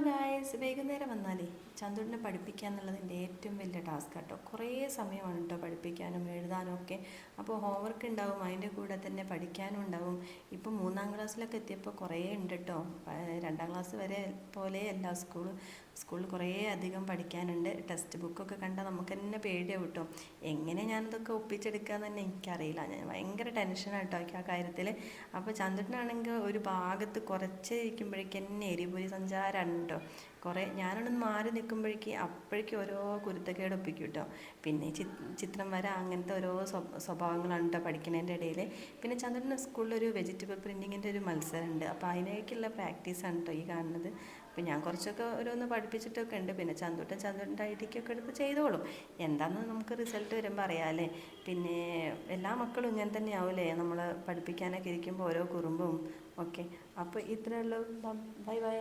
Guys, വൈകുന്നേരം വന്നാലേ ചന്തുവിനെ പഠിപ്പിക്കുക എന്നുള്ളത് എൻ്റെ ഏറ്റവും വലിയ ടാസ്ക് കേട്ടോ. കുറേ സമയമാണ് കേട്ടോ പഠിപ്പിക്കാനും എഴുതാനും ഒക്കെ. അപ്പോൾ ഹോംവർക്ക് ഉണ്ടാവും, അതിൻ്റെ കൂടെ തന്നെ പഠിക്കാനും ഉണ്ടാവും. ഇപ്പം 3-ാം ക്ലാസ്സിലൊക്കെ എത്തിയപ്പോൾ കുറേ ഉണ്ട് കേട്ടോ. 2-ാം ക്ലാസ് വരെ പോലെയല്ല സ്കൂളിൽ കുറേ അധികം പഠിക്കാനുണ്ട്. ടെക്സ്റ്റ് ബുക്കൊക്കെ കണ്ടാൽ നമുക്ക് തന്നെ പേടിയാവും കേട്ടോ. എങ്ങനെ ഞാനതൊക്കെ ഒപ്പിച്ചെടുക്കുക എന്ന് തന്നെ എനിക്കറിയില്ല. ഞാൻ ഭയങ്കര ടെൻഷനാണ് കേട്ടോ ആ കാര്യത്തിൽ. അപ്പോൾ ചന്തുവിനാണെങ്കിൽ ഒരു ഭാഗത്ത് കുറച്ച് ഇരിക്കുമ്പോഴേക്കും തന്നെ എരിപൊരി സഞ്ചാരമാണ് കേട്ടോ. കുറേ ഞാനൊന്ന് മാറി നിൽക്കുമ്പോഴേക്ക് അപ്പോഴേക്കും ഓരോ കുരുത്തക്കേട് ഒപ്പിക്കും കേട്ടോ. പിന്നെ ചിത്രം വര അങ്ങനത്തെ ഓരോ സ്വഭാവങ്ങളാണ് കേട്ടോ പഠിക്കുന്നതിൻ്റെ ഇടയിൽ. പിന്നെ ചന്ദ്രന് സ്കൂളിലൊരു വെജിറ്റബിൾ പ്രിൻറ്റിങ്ങിൻ്റെ ഒരു മത്സരമുണ്ട്. അപ്പോൾ അതിനേക്കുള്ള പ്രാക്ടീസാണ് കേട്ടോ ഈ കാണുന്നത്. അപ്പോൾ ഞാൻ കുറച്ചൊക്കെ ഓരോന്ന് പഠിപ്പിച്ചിട്ടൊക്കെ ഉണ്ട്. പിന്നെ ചന്തുവിൻ്റെ ഐഡിക്കൊക്കെ എടുത്ത് ചെയ്തോളും. എന്താണെന്ന് നമുക്ക് റിസൾട്ട് വരുമ്പോൾ അറിയാമല്ലേ. പിന്നെ എല്ലാ മക്കളും ഇങ്ങനെ തന്നെ ആവില്ലേ, നമ്മൾ പഠിപ്പിക്കാനൊക്കെ ഇരിക്കുമ്പോൾ ഓരോ കുറുമ്പും ഒക്കെ. അപ്പോൾ ഇത്രയേ ഉള്ളൂ. Bye bye.